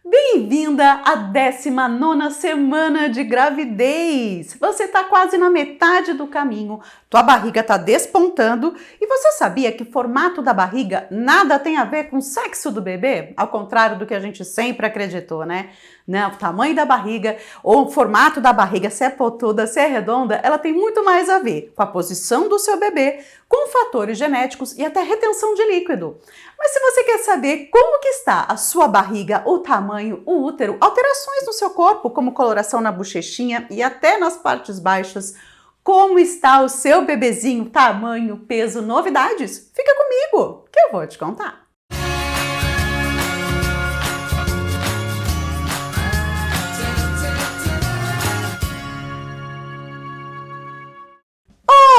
Bem-vinda à 19ª semana de gravidez! Você está quase na metade do caminho, tua barriga está despontando e você sabia que o formato da barriga nada tem a ver com o sexo do bebê? Ao contrário do que a gente sempre acreditou, né? Não, o tamanho da barriga ou o formato da barriga, se é pontuda, se é redonda, ela tem muito mais a ver com a posição do seu bebê, com fatores genéticos e até retenção de líquido. Mas se você quer saber como que está a sua barriga, o tamanho, o útero, alterações no seu corpo, como coloração na bochechinha e até nas partes baixas, como está o seu bebezinho, tamanho, peso, novidades? Fica comigo que eu vou te contar.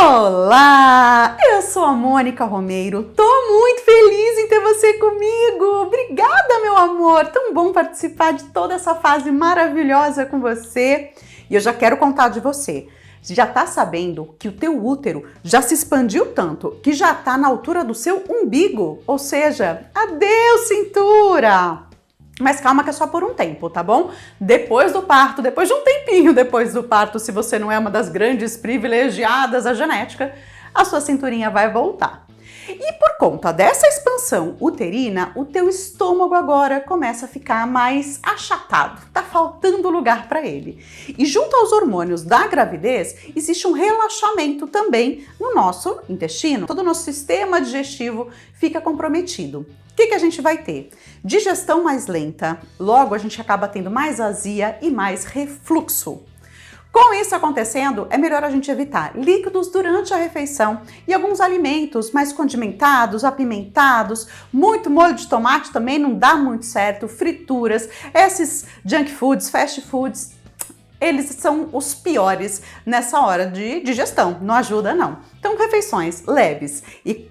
Olá! Eu sou a Mônica Romeiro, tô muito feliz em ter você comigo! Obrigada, meu amor! Tão bom participar de toda essa fase maravilhosa com você. E eu já quero contar de você. Você já tá sabendo que o teu útero já se expandiu tanto que já tá na altura do seu umbigo? Ou seja, adeus cintura! Mas calma que é só por um tempo, tá bom? Depois do parto, depois de um tempinho depois do parto, se você não é uma das grandes privilegiadas da genética, a sua cinturinha vai voltar. E por conta dessa expansão uterina, o teu estômago agora começa a ficar mais achatado, tá faltando lugar para ele. E junto aos hormônios da gravidez, existe um relaxamento também no nosso intestino. Todo o nosso sistema digestivo fica comprometido. O que a gente vai ter? Digestão mais lenta, logo a gente acaba tendo mais azia e mais refluxo. Com isso acontecendo, é melhor a gente evitar líquidos durante a refeição e alguns alimentos mais condimentados, apimentados, muito molho de tomate também não dá muito certo, frituras, esses junk foods, fast foods, eles são os piores nessa hora de digestão, não ajuda não. Então refeições leves e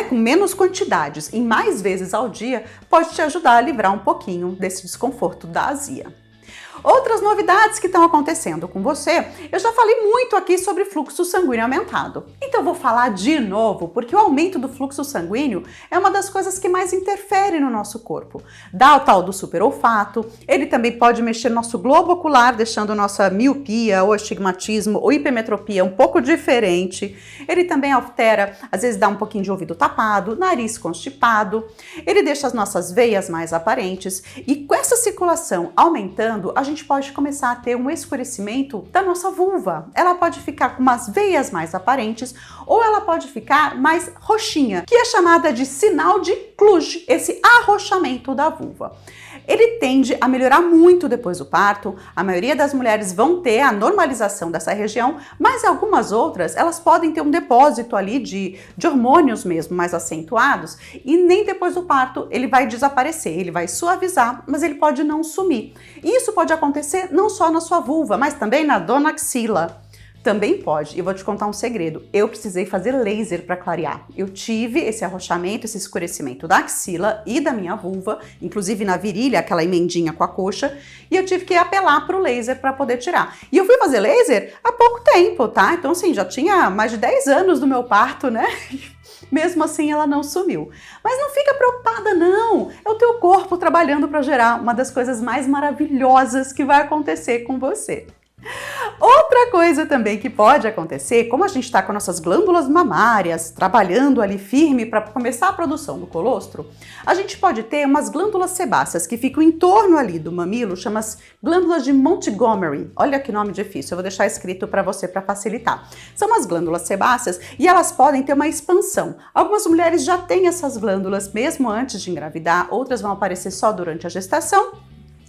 com menos quantidades e mais vezes ao dia pode te ajudar a livrar um pouquinho desse desconforto da azia. Outras novidades que estão acontecendo com você, eu já falei muito aqui sobre fluxo sanguíneo aumentado. Então eu vou falar de novo, porque o aumento do fluxo sanguíneo é uma das coisas que mais interfere no nosso corpo. Dá o tal do superolfato, ele também pode mexer no nosso globo ocular, deixando nossa miopia ou astigmatismo ou hipermetropia um pouco diferente. Ele também altera, às vezes dá um pouquinho de ouvido tapado, nariz constipado. Ele deixa as nossas veias mais aparentes e com essa circulação aumentando, a gente pode começar a ter um escurecimento da nossa vulva. Ela pode ficar com umas veias mais aparentes ou ela pode ficar mais roxinha, que é chamada de sinal de Kluge, esse arrochamento da vulva. Ele tende a melhorar muito depois do parto, a maioria das mulheres vão ter a normalização dessa região, mas algumas outras, elas podem ter um depósito ali de hormônios mesmo, mais acentuados, e nem depois do parto ele vai desaparecer, ele vai suavizar, mas ele pode não sumir. E isso pode acontecer não só na sua vulva, mas também na dona axila. Também pode, e eu vou te contar um segredo, eu precisei fazer laser para clarear. Eu tive esse arrochamento, esse escurecimento da axila e da minha vulva, inclusive na virilha, aquela emendinha com a coxa, e eu tive que apelar para o laser para poder tirar. E eu fui fazer laser há pouco tempo, tá? Então assim, já tinha mais de 10 anos do meu parto, né? Mesmo assim ela não sumiu. Mas não fica preocupada não, é o teu corpo trabalhando para gerar uma das coisas mais maravilhosas que vai acontecer com você. Outra coisa também que pode acontecer, como a gente está com nossas glândulas mamárias trabalhando ali firme para começar a produção do colostro, a gente pode ter umas glândulas sebáceas que ficam em torno ali do mamilo, chama as glândulas de Montgomery. Olha que nome difícil, eu vou deixar escrito para você para facilitar. São umas glândulas sebáceas e elas podem ter uma expansão. Algumas mulheres já têm essas glândulas mesmo antes de engravidar, outras vão aparecer só durante a gestação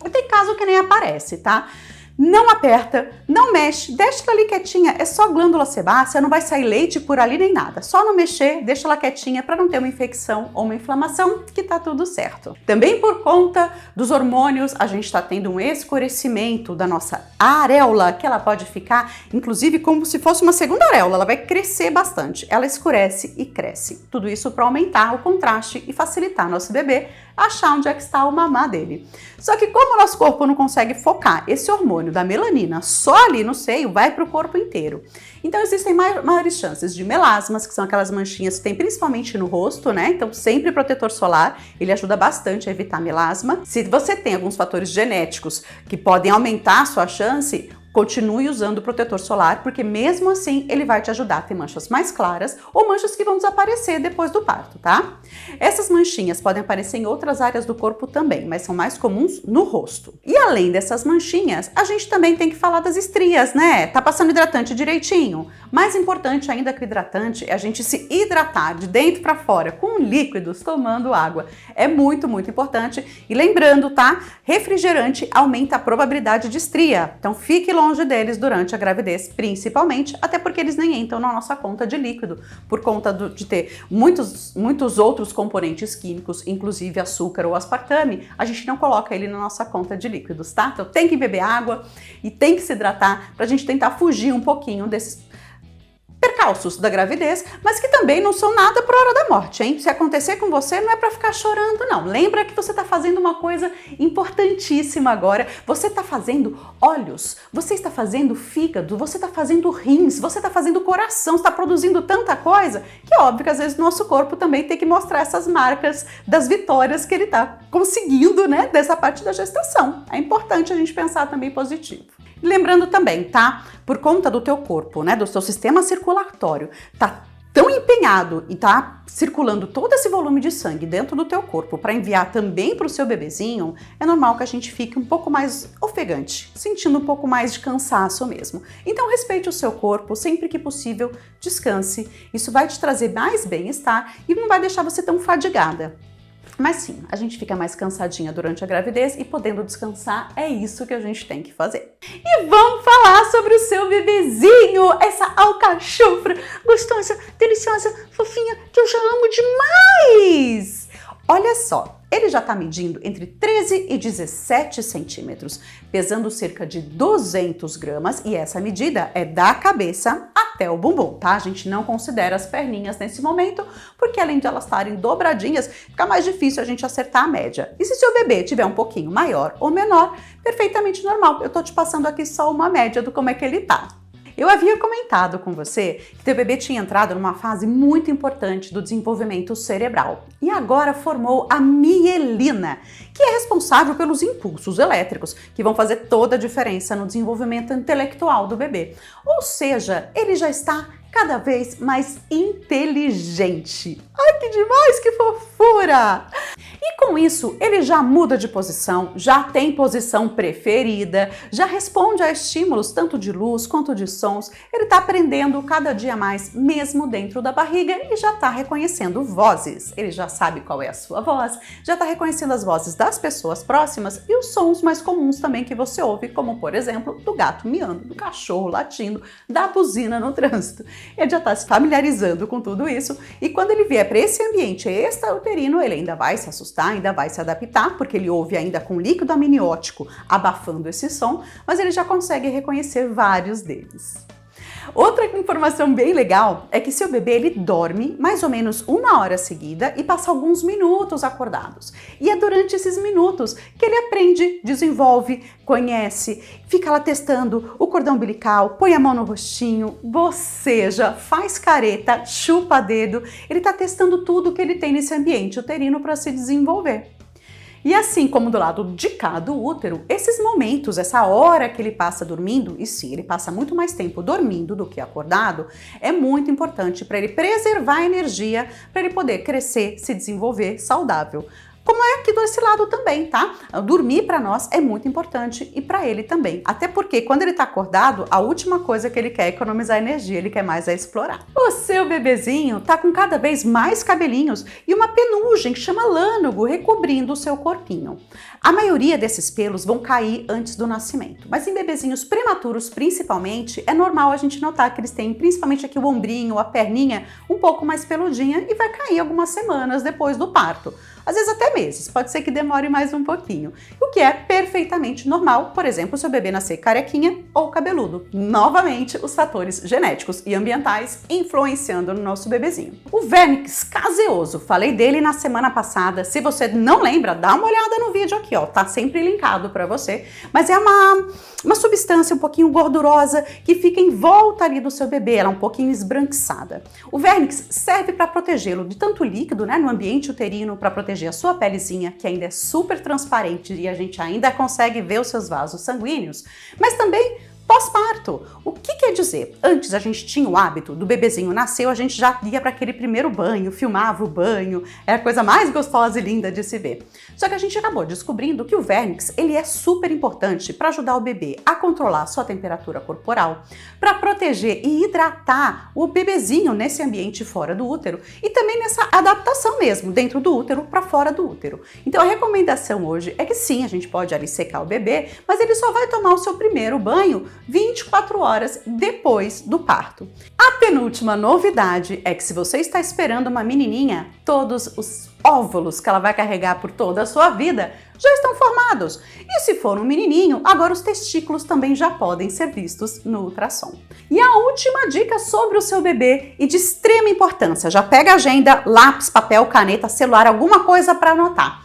e tem caso que nem aparece, tá? Não aperta, não mexe, deixa ela ali quietinha, é só glândula sebácea, não vai sair leite por ali nem nada. Só não mexer, deixa ela quietinha para não ter uma infecção ou uma inflamação, que tá tudo certo. Também por conta dos hormônios, a gente está tendo um escurecimento da nossa areola, que ela pode ficar, inclusive, como se fosse uma segunda areola, ela vai crescer bastante. Ela escurece e cresce. Tudo isso para aumentar o contraste e facilitar nosso bebê achar onde é que está o mamar dele. Só que como o nosso corpo não consegue focar esse hormônio hormônio da melanina só ali no seio vai para o corpo inteiro. Então existem maiores chances de melasmas, que são aquelas manchinhas que tem principalmente no rosto, né? Então sempre protetor solar, ele ajuda bastante a evitar melasma. Se você tem alguns fatores genéticos que podem aumentar a sua chance, continue usando o protetor solar, porque mesmo assim ele vai te ajudar a ter manchas mais claras ou manchas que vão desaparecer depois do parto, tá? Essas manchinhas podem aparecer em outras áreas do corpo também, mas são mais comuns no rosto. E além dessas manchinhas, a gente também tem que falar das estrias, né? Tá passando hidratante direitinho? Mais importante ainda que o hidratante é a gente se hidratar de dentro para fora com líquidos, tomando água. É muito, muito importante. E lembrando, tá? Refrigerante aumenta a probabilidade de estria. Então fique longe deles durante a gravidez, principalmente, até porque eles nem entram na nossa conta de líquido, por conta de ter muitos outros componentes químicos, inclusive açúcar ou aspartame, a gente não coloca ele na nossa conta de líquidos, tá? Então tem que beber água e tem que se hidratar pra gente tentar fugir um pouquinho desses percalços da gravidez, mas que também não são nada por hora da morte, hein? Se acontecer com você, não é para ficar chorando, não. Lembra que você está fazendo uma coisa importantíssima agora. Você está fazendo olhos, você está fazendo fígado, você está fazendo rins, você está fazendo coração, está produzindo tanta coisa que é óbvio que às vezes o nosso corpo também tem que mostrar essas marcas das vitórias que ele está conseguindo, né? Dessa parte da gestação. É importante a gente pensar também positivo. Lembrando também, tá? Por conta do teu corpo, né? Do seu sistema circulatório, tá tão empenhado e tá circulando todo esse volume de sangue dentro do teu corpo para enviar também para o seu bebezinho, é normal que a gente fique um pouco mais ofegante, sentindo um pouco mais de cansaço mesmo. Então respeite o seu corpo, sempre que possível, descanse. Isso vai te trazer mais bem-estar e não vai deixar você tão fadigada. Mas sim, a gente fica mais cansadinha durante a gravidez e podendo descansar, é isso que a gente tem que fazer. E vamos falar sobre o seu bebezinho, essa alcachofra gostosa, deliciosa, fofinha, que eu já amo demais! Olha só, ele já está medindo entre 13 e 17 centímetros, pesando cerca de 200 gramas e essa medida é da cabeça até o bumbum, tá? A gente não considera as perninhas nesse momento, porque além de elas estarem dobradinhas, fica mais difícil a gente acertar a média. E se seu bebê tiver um pouquinho maior ou menor, perfeitamente normal. Eu tô te passando aqui só uma média do como é que ele tá. Eu havia comentado com você que teu bebê tinha entrado numa fase muito importante do desenvolvimento cerebral e agora formou a mielina, que é responsável pelos impulsos elétricos, que vão fazer toda a diferença no desenvolvimento intelectual do bebê. Ou seja, ele já está cada vez mais inteligente. Ai, que demais, que fofura! E com isso, ele já muda de posição, já tem posição preferida, já responde a estímulos tanto de luz quanto de sons. Ele está aprendendo cada dia mais, mesmo dentro da barriga, e já está reconhecendo vozes. Ele já sabe qual é a sua voz, já está reconhecendo as vozes das pessoas próximas e os sons mais comuns também que você ouve, como por exemplo, do gato miando, do cachorro latindo, da buzina no trânsito. Ele já está se familiarizando com tudo isso e quando ele vier para esse ambiente extrauterino, ele ainda vai se assustar, ainda vai se adaptar, porque ele ouve ainda com líquido amniótico abafando esse som, mas ele já consegue reconhecer vários deles. Outra informação bem legal é que seu bebê ele dorme mais ou menos 1 hora seguida e passa alguns minutos acordados. E é durante esses minutos que ele aprende, desenvolve, conhece, fica lá testando o cordão umbilical, põe a mão no rostinho, boceja, faz careta, chupa dedo. Ele está testando tudo que ele tem nesse ambiente uterino para se desenvolver. E assim como do lado de cá do útero, esses momentos, essa hora que ele passa dormindo, e sim, ele passa muito mais tempo dormindo do que acordado, é muito importante para ele preservar a energia, para ele poder crescer, se desenvolver saudável. Como é aqui desse lado também, tá? Dormir para nós é muito importante e para ele também. Até porque quando ele tá acordado, a última coisa que ele quer é economizar energia, ele quer mais é explorar. O seu bebezinho tá com cada vez mais cabelinhos e uma penugem que chama lânugo recobrindo o seu corpinho. A maioria desses pelos vão cair antes do nascimento, mas em bebezinhos prematuros principalmente, é normal a gente notar que eles têm principalmente aqui o ombrinho, a perninha um pouco mais peludinha e vai cair algumas semanas depois do parto. às vezes até meses, pode ser que demore mais um pouquinho, o que é perfeitamente normal, por exemplo, o seu bebê nascer carequinha ou cabeludo. Novamente, os fatores genéticos e ambientais influenciando no nosso bebezinho. O vernix caseoso, falei dele na semana passada, se você não lembra, dá uma olhada no vídeo aqui, ó, tá sempre linkado para você, mas é uma substância um pouquinho gordurosa que fica em volta ali do seu bebê, ela é um pouquinho esbranquiçada. O vernix serve para protegê-lo de tanto líquido, né, no ambiente uterino, para proteger a sua pelezinha, que ainda é super transparente e a gente ainda consegue ver os seus vasos sanguíneos, mas também pós-parto. O que quer dizer? Antes a gente tinha o hábito do bebezinho nasceu, a gente já ia para aquele primeiro banho, filmava o banho, é a coisa mais gostosa e linda de se ver. Só que a gente acabou descobrindo que o vernix, ele é super importante para ajudar o bebê a controlar a sua temperatura corporal, para proteger e hidratar o bebezinho nesse ambiente fora do útero e também nessa adaptação mesmo, dentro do útero para fora do útero. Então a recomendação hoje é que sim, a gente pode ali secar o bebê, mas ele só vai tomar o seu primeiro banho 24 horas depois do parto. A penúltima novidade é que se você está esperando uma menininha, todos os óvulos que ela vai carregar por toda a sua vida já estão formados. E se for um menininho, agora os testículos também já podem ser vistos no ultrassom. E a última dica sobre o seu bebê e de extrema importância, já pega a agenda, lápis, papel, caneta, celular, alguma coisa para anotar.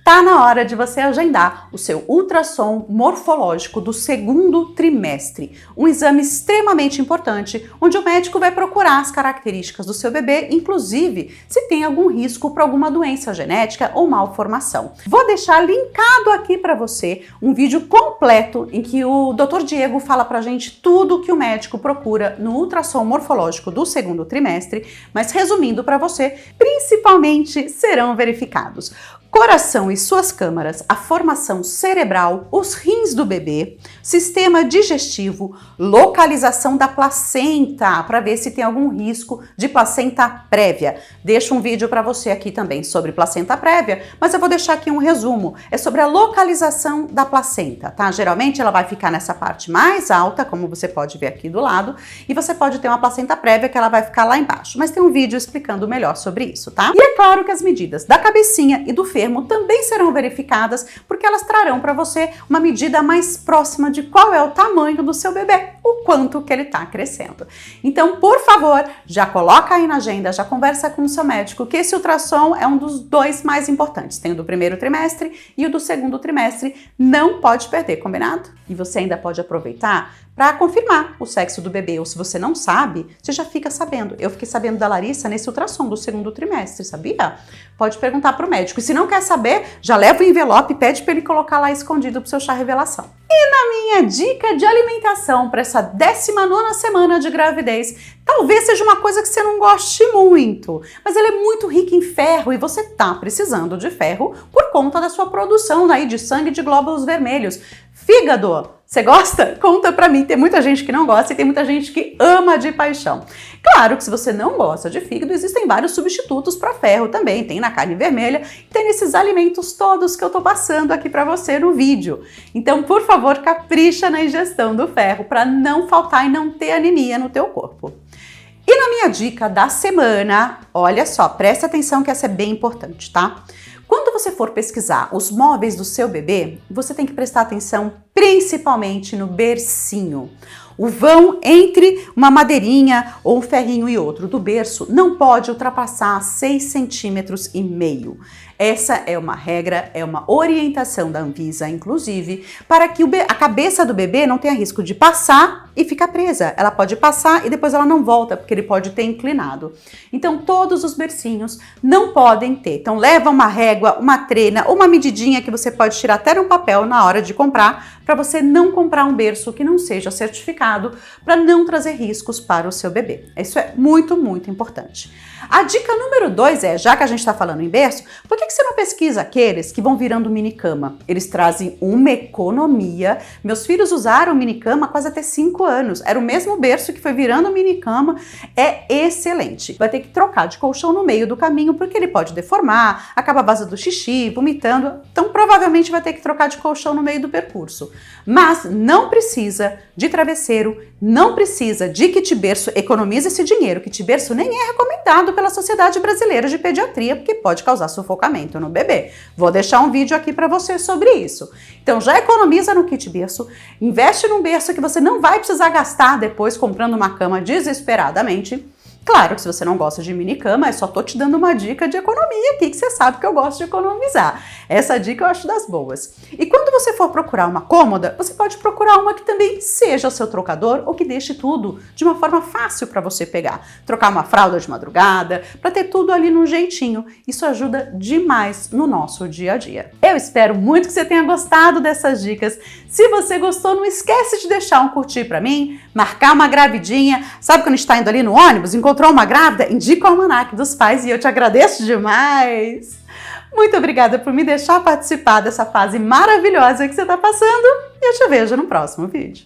Tá na hora de você agendar o seu ultrassom morfológico do segundo trimestre, um exame extremamente importante, onde o médico vai procurar as características do seu bebê, inclusive se tem algum risco para alguma doença genética ou malformação. Vou deixar linkado aqui para você um vídeo completo em que o Dr. Diego fala pra gente tudo que o médico procura no ultrassom morfológico do segundo trimestre, mas resumindo para você, principalmente serão verificados coração e suas câmaras, a formação cerebral, os rins do bebê, sistema digestivo, localização da placenta, para ver se tem algum risco de placenta prévia. Deixo um vídeo para você aqui também sobre placenta prévia, mas eu vou deixar aqui um resumo. É sobre a localização da placenta, tá? Geralmente ela vai ficar nessa parte mais alta, como você pode ver aqui do lado, e você pode ter uma placenta prévia que ela vai ficar lá embaixo. Mas tem um vídeo explicando melhor sobre isso, tá? E é claro que as medidas da cabecinha e do fermo também serão verificadas, porque elas trarão para você uma medida mais próxima de qual é o tamanho do seu bebê, o quanto que ele está crescendo. Então, por favor, já coloca aí na agenda, já conversa com o seu médico, que esse ultrassom é um dos dois mais importantes. Tem o do primeiro trimestre e o do segundo trimestre, não pode perder, combinado? E você ainda pode aproveitar para confirmar o sexo do bebê, ou se você não sabe, você já fica sabendo. Eu fiquei sabendo da Larissa nesse ultrassom do segundo trimestre, sabia? Pode perguntar para o médico. E se não quer saber, já leva o envelope e pede para ele colocar lá escondido para o seu chá revelação. E na minha dica de alimentação para essa 19ª semana de gravidez, talvez seja uma coisa que você não goste muito, mas ela é muito rica em ferro e você tá precisando de ferro por conta da sua produção aí de sangue de glóbulos vermelhos. Fígado, você gosta? Conta pra mim, tem muita gente que não gosta e tem muita gente que ama de paixão. Claro que se você não gosta de fígado, existem vários substitutos para ferro também, tem na carne vermelha, tem nesses alimentos todos que eu tô passando aqui pra você no vídeo. Então, por favor, capricha na ingestão do ferro para não faltar e não ter anemia no teu corpo. E na minha dica da semana, olha só, presta atenção que essa é bem importante, tá? Quando você for pesquisar os móveis do seu bebê, você tem que prestar atenção principalmente no bercinho. O vão entre uma madeirinha ou um ferrinho e outro do berço não pode ultrapassar 6,5 centímetros. Essa é uma regra, é uma orientação da Anvisa, inclusive, para que a cabeça do bebê não tenha risco de passar e ficar presa. Ela pode passar e depois ela não volta, porque ele pode ter inclinado. Então, todos os bercinhos não podem ter. Então, leva uma régua, uma trena ou uma medidinha que você pode tirar até no papel na hora de comprar, para você não comprar um berço que não seja certificado, para não trazer riscos para o seu bebê. Isso é muito, muito importante. A dica número 2 é, já que a gente está falando em berço, por que você não pesquisa aqueles que vão virando minicama? Eles trazem uma economia. Meus filhos usaram minicama quase até 5 anos. Era o mesmo berço que foi virando minicama. É excelente. Vai ter que trocar de colchão no meio do caminho, porque ele pode deformar, acaba vazando xixi, vomitando. Então, provavelmente vai ter que trocar de colchão no meio do percurso. Mas não precisa de travesseiro, não precisa de kit berço. Economiza esse dinheiro. Kit berço nem é recomendado pela Sociedade Brasileira de Pediatria, porque pode causar sufocamento. acostamento no bebê. Vou deixar um vídeo aqui para você sobre isso. Então já economiza no kit berço, investe num berço que você não vai precisar gastar depois comprando uma cama desesperadamente. Claro que se você não gosta de mini cama, eu só tô te dando uma dica de economia aqui, que você sabe que eu gosto de economizar. Essa dica eu acho das boas. E quando você for procurar uma cômoda, você pode procurar uma que também seja o seu trocador ou que deixe tudo de uma forma fácil para você pegar. Trocar uma fralda de madrugada, para ter tudo ali num jeitinho. Isso ajuda demais no nosso dia a dia. Eu espero muito que você tenha gostado dessas dicas. Se você gostou, não esquece de deixar um curtir para mim, marcar uma gravidinha. Sabe quando a gente tá indo ali no ônibus, encontrou uma grávida? Indica o Almanac dos Pais e eu te agradeço demais. Muito obrigada por me deixar participar dessa fase maravilhosa que você está passando e eu te vejo no próximo vídeo.